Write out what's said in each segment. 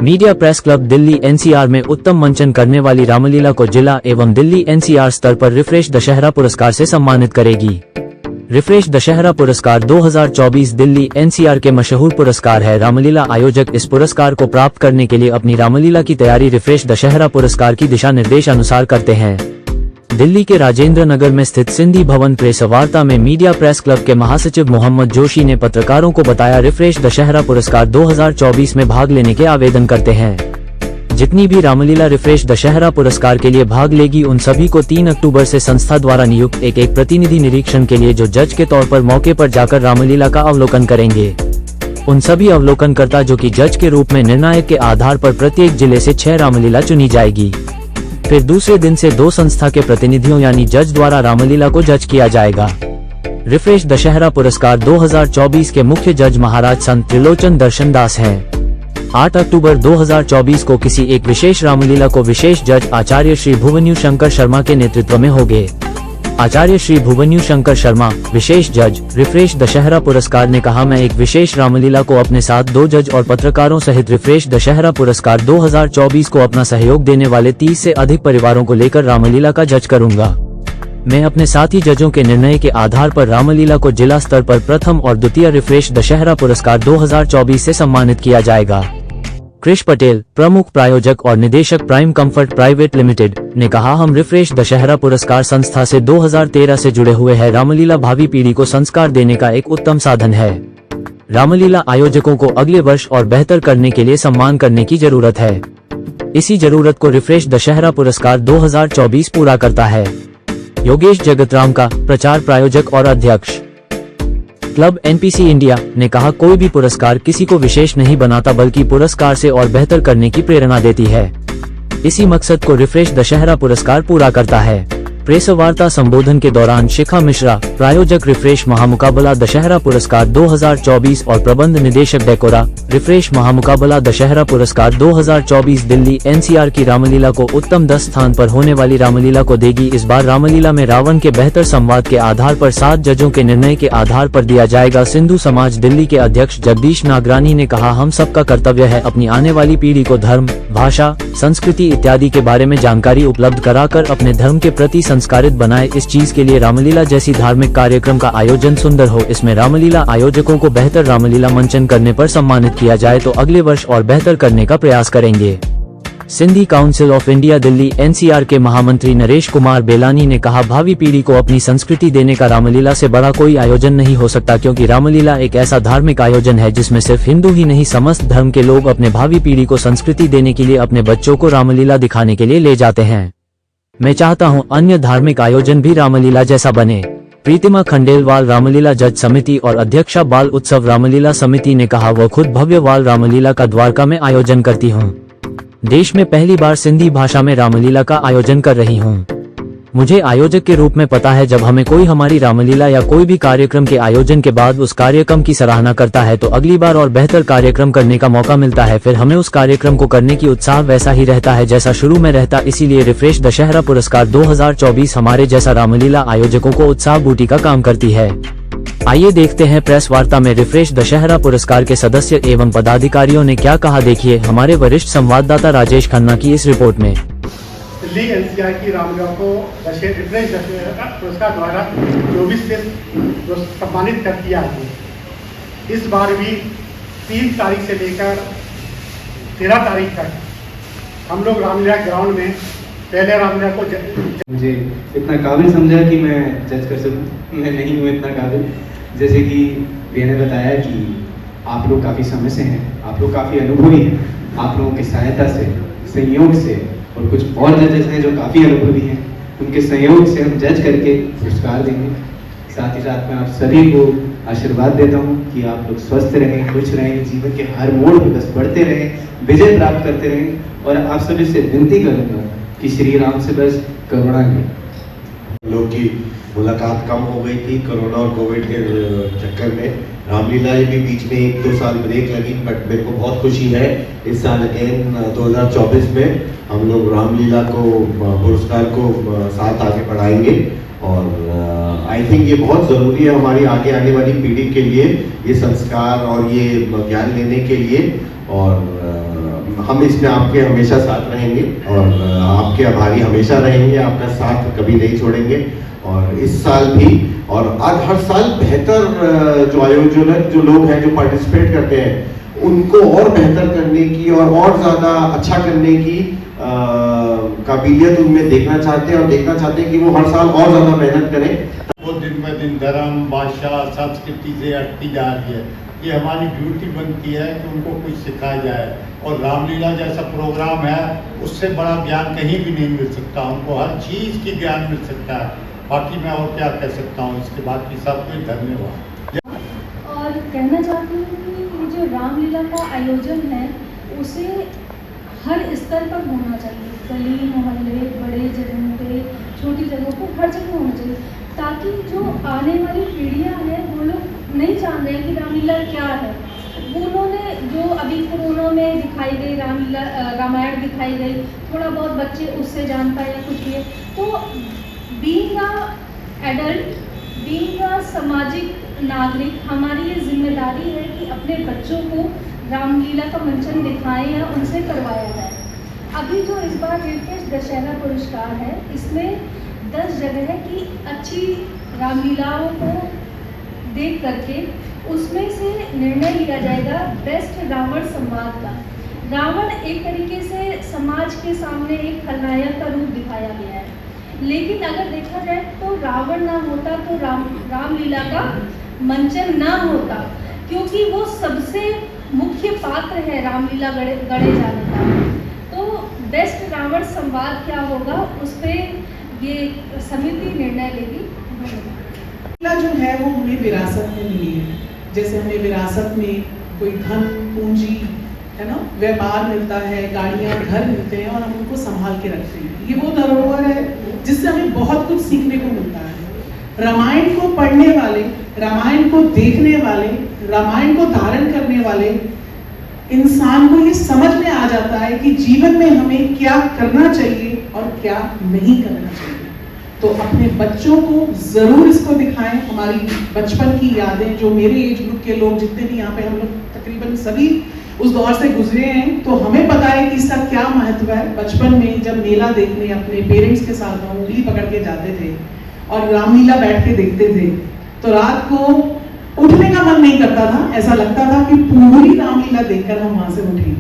Media press club Delhi NCR में उत्तम मंचन करने वाली रामलीला को जिला एवं दिल्ली एनसीआर स्तर पर रिफ्रेश दशहरा पुरस्कार से सम्मानित करेगी। रिफ्रेश दशहरा पुरस्कार 2024 दिल्ली एनसीआर के मशहूर पुरस्कार है। रामलीला आयोजक इस पुरस्कार को प्राप्त करने के लिए अपनी रामलीला की तैयारी रिफ्रेश दशहरा पुरस्कार की दिशा निर्देश अनुसार करते हैं। दिल्ली के राजेंद्र नगर में स्थित सिंधी भवन प्रेस वार्ता में मीडिया प्रेस क्लब के महासचिव मोहम्मद जोशी ने पत्रकारों को बताया, रिफ्रेश दशहरा पुरस्कार 2024 में भाग लेने के आवेदन करते हैं। जितनी भी रामलीला रिफ्रेश दशहरा पुरस्कार के लिए भाग लेगी उन सभी को 3 अक्टूबर से संस्था द्वारा नियुक्त एक प्रतिनिधि निरीक्षण के लिए जो जज के तौर पर मौके पर जाकर रामलीला का अवलोकन करेंगे। उन सभी अवलोकनकर्ता जो कि जज के रूप में निर्णायक के आधार पर प्रत्येक जिले से 6 रामलीला चुनी जाएगी। फिर दूसरे दिन से 2 संस्था के प्रतिनिधियों यानी जज द्वारा रामलीला को जज किया जाएगा। रिफ्रेश दशहरा पुरस्कार 2024 के मुख्य जज महाराज संत त्रिलोचन दर्शन दास हैं। 8 अक्टूबर 2024 को किसी एक विशेष रामलीला को विशेष जज आचार्य श्री भुवन्यू शंकर शर्मा के नेतृत्व में होंगे। आचार्य श्री भुवन्यू शंकर शर्मा विशेष जज रिफ्रेश दशहरा पुरस्कार ने कहा, मैं एक विशेष रामलीला को अपने साथ 2 जज और पत्रकारों सहित रिफ्रेश दशहरा पुरस्कार 2024 को अपना सहयोग देने वाले 30 से अधिक परिवारों को लेकर रामलीला का जज करूंगा। मैं अपने साथी जजों के निर्णय के आधार पर रामलीला को जिला स्तर पर प्रथम और द्वितीय रिफ्रेश दशहरा पुरस्कार 2024 से सम्मानित किया जाएगा। कृष पटेल, प्रमुख प्रायोजक और निदेशक प्राइम कंफर्ट प्राइवेट लिमिटेड ने कहा, हम रिफ्रेश दशहरा पुरस्कार संस्था से 2013 से जुड़े हुए हैं। रामलीला भावी पीढ़ी को संस्कार देने का एक उत्तम साधन है। रामलीला आयोजकों को अगले वर्ष और बेहतर करने के लिए सम्मान करने की जरूरत है। इसी जरूरत को रिफ्रेश दशहरा पुरस्कार 2024 पूरा करता है। योगेश जगतराम का प्रचार प्रायोजक और अध्यक्ष क्लब एनपीसी इंडिया ने कहा, कोई भी पुरस्कार किसी को विशेष नहीं बनाता बल्कि पुरस्कार से और बेहतर करने की प्रेरणा देती है। इसी मकसद को रिफ्रेश दशहरा पुरस्कार पूरा करता है। प्रेस वार्ता संबोधन के दौरान शिखा मिश्रा, प्रायोजक रिफ्रेश महामुकाबला दशहरा पुरस्कार 2024 और प्रबंध निदेशक डेकोरा, रिफ्रेश महामुकाबला दशहरा पुरस्कार 2024 दिल्ली एनसीआर की रामलीला को उत्तम 10 स्थान पर होने वाली रामलीला को देगी। इस बार रामलीला में रावण के बेहतर संवाद के आधार पर 7 जजों के निर्णय के आधार पर दिया जाएगा। सिंधु समाज दिल्ली के अध्यक्ष जगदीश नागरानी ने कहा, हम सबका कर्तव्य है अपनी आने वाली पीढ़ी को धर्म, भाषा, संस्कृति इत्यादि के बारे में जानकारी उपलब्ध कराकर अपने धर्म के प्रति संस्कारित बनाए। इस चीज के लिए रामलीला जैसी धार्मिक कार्यक्रम का आयोजन सुंदर हो। इसमें रामलीला आयोजकों को बेहतर रामलीला मंचन करने पर सम्मानित किया जाए तो अगले वर्ष और बेहतर करने का प्रयास करेंगे। Sindhi council of India Delhi NCR के महामंत्री नरेश कुमार बेलानी ने कहा, भावी पीढ़ी को अपनी संस्कृति देने का रामलीला से बड़ा कोई आयोजन नहीं हो सकता, क्योंकि रामलीला एक ऐसा धार्मिक आयोजन है जिसमें सिर्फ हिंदू ही नहीं समस्त धर्म के लोग अपने भावी पीढ़ी को संस्कृति देने के लिए अपने बच्चों को रामलीला दिखाने के लिए ले जाते हैं। मैं चाहता हूं अन्य धार्मिक आयोजन भी रामलीला जैसा बने। प्रीतिमा खंडेलवाल, रामलीला जज समिति और अध्यक्षा बाल उत्सव रामलीला समिति ने कहा, वह खुद भव्य वाल रामलीला का द्वारका में आयोजन करती हूं। देश में पहली बार सिंधी भाषा में रामलीला का आयोजन कर रही हूं। मुझे आयोजक के रूप में पता है, जब हमें कोई हमारी रामलीला या कोई भी कार्यक्रम के आयोजन के बाद उस कार्यक्रम की सराहना करता है तो अगली बार और बेहतर कार्यक्रम करने का मौका मिलता है। फिर हमें उस कार्यक्रम को करने की उत्साह वैसा ही रहता है जैसा शुरू में रहता। इसीलिए रिफ्रेश दशहरा पुरस्कार 2024 हमारे जैसा रामलीला आयोजकों को उत्साह बूटी का काम करती है। आइए देखते हैं प्रेस वार्ता में रिफ्रेश दशहरा पुरस्कार के सदस्य एवं पदाधिकारियों ने क्या कहा। देखिए हमारे वरिष्ठ संवाददाता राजेश खन्ना की इस रिपोर्ट में। दिल्ली एनसीआर की रामलीला को रिफ्रेश दशहरा पुरस्कार द्वारा 24 से सम्मानित कर दिया है। इस बार भी 3 तारीख से लेकर 13 तारीख तक हम लोग रामलीला ग्राउंड में पहले रामलीला को मुझे इतना काबिल समझा कि मैं जज कर सकूं। मैं नहीं हूँ इतना काबिल। जैसे कि भैया ने बताया कि आप लोग काफ़ी समय से हैं, आप लोग काफ़ी अनुभवी हैं। आप लोगों की सहायता से, सहयोग से और कुछ और जजेस हैं जो काफ़ी अनुभवी हैं, उनके सहयोग से हम जज करके पुरस्कार देंगे। साथ ही साथ मैं आप सभी को आशीर्वाद देता हूँ कि आप लोग स्वस्थ रहें, खुश रहें, जीवन के हर मोड़ पर बस बढ़ते रहें, विजय प्राप्त करते रहें। और आप सभी से विनती करूँगा कि श्री राम से बस करुणा लें। लोग की मुलाकात कम हो गई थी कोरोना और कोविड के चक्कर में। रामलीला भी बीच में 1-2 साल ब्रेक लगी, बट मेरे को बहुत खुशी है इस साल 2024 में हम लोग रामलीला को पुरस्कार को साथ आगे बढ़ाएंगे। और आई थिंक ये बहुत ज़रूरी है हमारी आने वाली पीढ़ी के लिए, ये संस्कार और ये ज्ञान लेने के लिए। और हम इसमें आपके हमेशा साथ रहेंगे और आपके आभारी हमेशा रहेंगे, आपका साथ कभी नहीं छोड़ेंगे। और इस साल भी और आज हर साल बेहतर जो आयोजक जो लोग हैं जो पार्टिसिपेट करते हैं उनको और बेहतर करने की और ज़्यादा अच्छा करने की काबिलियत उनमें देखना चाहते हैं और देखना चाहते हैं कि वो हर साल और ज़्यादा मेहनत करें। वो दिन ब दिन धर्म, भाषा, संस्कृति से हटती जा रही है। ये हमारी ड्यूटी बनती है कि उनको कुछ सिखाया जाए और रामलीला जैसा प्रोग्राम है उससे बड़ा ज्ञान कहीं भी नहीं मिल सकता। उनको हर चीज़ की ज्ञान मिल सकता है। बाकी मैं और क्या कह सकता हूँ, इसके बाकी सबको धन्यवाद। और कहना चाहती हूँ कि ये जो रामलीला का आयोजन है उसे हर स्तर पर होना चाहिए, गली मोहल्ले, बड़े जगहों पे, छोटी जगहों पर, हर जगह होना चाहिए, ताकि जो आने वाली पीढ़ियाँ हैं वो लोग नहीं जान रहे कि रामलीला क्या है। उन्होंने जो अभी कोरोना में दिखाई गई रामलीला, रामायण दिखाई गई, थोड़ा बहुत बच्चे उससे जान पाए या कुछ भी है। तो being a adult, being a सामाजिक नागरिक, हमारी ये जिम्मेदारी है कि अपने बच्चों को रामलीला का मंचन दिखाएं या उनसे करवाया जाए। अभी जो इस बार रिफ्रेश दशहरा पुरस्कार है, इसमें 10 जगह की अच्छी रामलीलाओं को देख करके उसमें से निर्णय लिया जाएगा बेस्ट रावण संवाद का। रावण एक तरीके से समाज के सामने एक खलनायक का रूप दिखाया गया है, लेकिन अगर देखा जाए तो रावण ना होता तो रामलीला का मंचन ना होता, क्योंकि वो सबसे मुख्य पात्र है रामलीला गढ़े जाने का। तो बेस्ट रावण संवाद क्या होगा उस पर ये समिति निर्णय लेगी। जो है वो हमें विरासत में मिली है। जैसे हमें विरासत में कोई धन, पूंजी, है ना, व्यापार मिलता है, गाड़ियाँ, घर मिलते हैं और हम उनको संभाल के रखते हैं। ये वो धरोहर है जिससे हमें बहुत कुछ सीखने को मिलता है। रामायण को पढ़ने वाले, रामायण को देखने वाले, रामायण को धारण करने वाले इंसान को ये समझ में आ जाता है कि जीवन में हमें क्या करना चाहिए और क्या नहीं करना चाहिए। तो अपने बच्चों को जरूर इसको दिखाएं। हमारी बचपन की यादें, जो मेरे एज ग्रुप के लोग जितने भी यहाँ पे, हम लोग तकरीबन सभी उस दौर से गुजरे हैं, तो हमें पता है कि इसका क्या महत्व है। बचपन में जब मेला देखने अपने पेरेंट्स के साथ हम उंगली पकड़ के जाते थे और रामलीला बैठ के देखते थे, तो रात को उठने का मन नहीं करता था, ऐसा लगता था कि पूरी रामलीला देखकर हम वहां से उठें।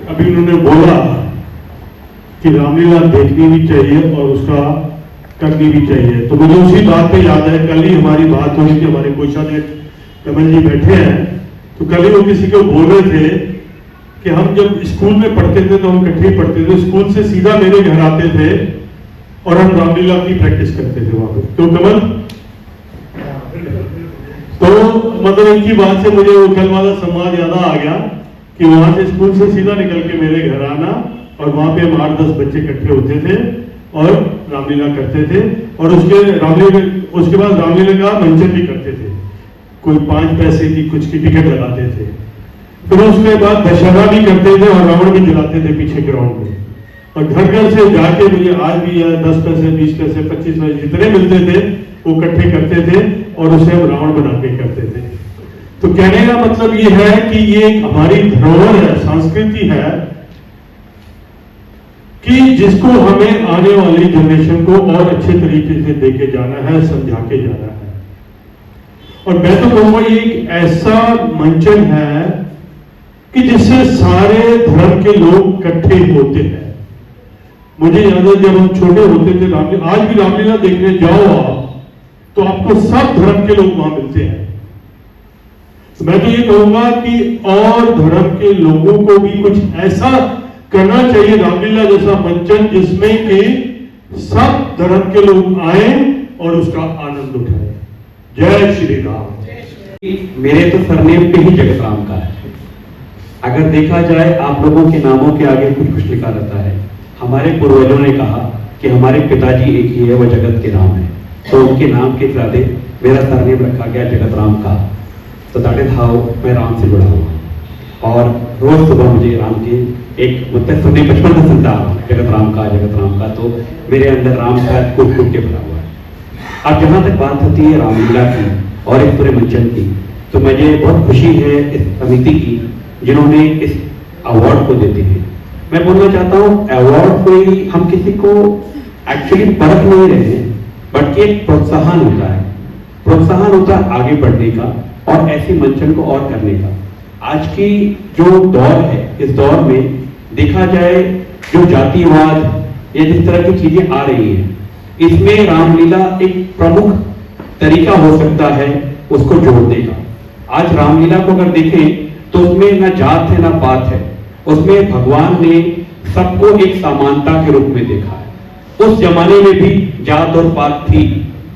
अभी उन्होंने बोला कि रामलीला देखनी भी चाहिए और उसका करनी भी चाहिए, तो मुझे उसी बात पे याद है, कल ही हमारी बात हुई थी, हमारे कोषाध्यक्ष कमल जी बैठे हैं, तो कल ही वो किसी को बोल रहे थे कि हम जब स्कूल में पढ़ते थे तो हम इकट्ठे पढ़ते थे, स्कूल से सीधा मेरे घर आते थे और हम रामलीला की प्रैक्टिस करते थे वहां पे। तो कमल, तो मतलब इनकी बात से मुझे वो कल वाला संवाद याद आ गया कि वहां से स्कूल से सीधा निकल के मेरे घर आना और वहां पे हम 8-10 बच्चे इकट्ठे होते थे और रामलीला करते थे और उसके बाद रामलीला का मंचन भी करते थे। कोई 5 पैसे की कुछ की टिकट लगाते थे, फिर उसके बाद दशहरा भी करते थे और रावण भी जलाते थे पीछे ग्राउंड में। और घर घर से जाके मुझे आज भी 10 पैसे, 20 पैसे, 25 पैसे जितने मिलते थे वो इकट्ठे करते थे और उसे हम रावण बना के करते थे। तो कहने का मतलब ये है कि ये हमारी धरोहर है, संस्कृति है कि जिसको हमें आने वाली जनरेशन को और अच्छे तरीके से देके जाना है, समझा के जाना है। और मैं तो कहूंगा ये एक ऐसा मंचन है कि जिससे सारे धर्म के लोग इकट्ठे होते हैं। मुझे याद है जब हम छोटे होते थे, आज भी रामलीला देखने जाओ आप तो आपको सब धर्म के लोग वहां मिलते हैं। तो मैं तो ये कहूंगा कि और धर्म के लोगों को भी कुछ ऐसा करना चाहिए, रामलीला जैसा मंचन, जिसमें कि सब धर्म के लोग आए और उसका आनंद उठाए। जय श्री राम। मेरे तो सरनेम पे ही जगत राम का है। अगर देखा जाए आप लोगों के नामों के आगे कुछ कुछ लिखा रहता है। हमारे पूर्वजों ने कहा कि हमारे पिताजी एक ही है, वो जगत के राम है, तो उनके नाम के साथ मेरा सरनेम रखा गया जगत राम का। तो दैट इज हाउ मैं राम से जुड़ा हुआ और रोज सुबह मुझे राम के एक मतलब सुनने बचपन से सुनता हूँ जगत राम का, तो मेरे अंदर राम का कूट कूट के भरा हुआ है। अब जहाँ तक बात होती है रामलीला की और इस पूरे मंचन की, तो मुझे बहुत खुशी है इस समिति की जिन्होंने इस अवार्ड को देते हैं। मैं बोलना चाहता हूँ अवार्ड कोई हम किसी को एक्चुअली परख नहीं रहे हैं, बल्कि एक प्रोत्साहन होता है, प्रोत्साहन होता है आगे बढ़ने का और ऐसे मंचन को और करने का। आज की जो दौर है, इस दौर में देखा जाए जो जातिवाद या जिस तरह की चीजें आ रही हैं, इसमें रामलीला एक प्रमुख तरीका हो सकता है उसको जोड़ने का। आज रामलीला को अगर देखें तो उसमें ना जात है ना पात है, उसमें भगवान ने सबको एक समानता के रूप में देखा है। उस जमाने में भी जात और पात थी,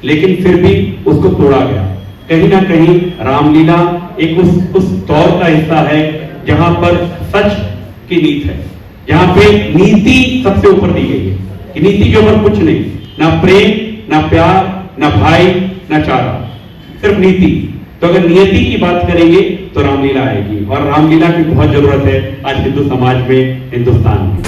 लेकिन फिर भी उसको तोड़ा गया। कहीं ना कहीं रामलीला एक उस दौर का हिस्सा है जहां पर सच की नीति है, जहां पे नीति सबसे ऊपर दी गई है कि नीति के ऊपर कुछ नहीं, ना प्रेम, ना प्यार, ना भाई, ना चारा, सिर्फ नीति। तो अगर नियति की बात करेंगे तो रामलीला आएगी, और रामलीला की बहुत जरूरत है आज हिंदू समाज में, हिंदुस्तान में।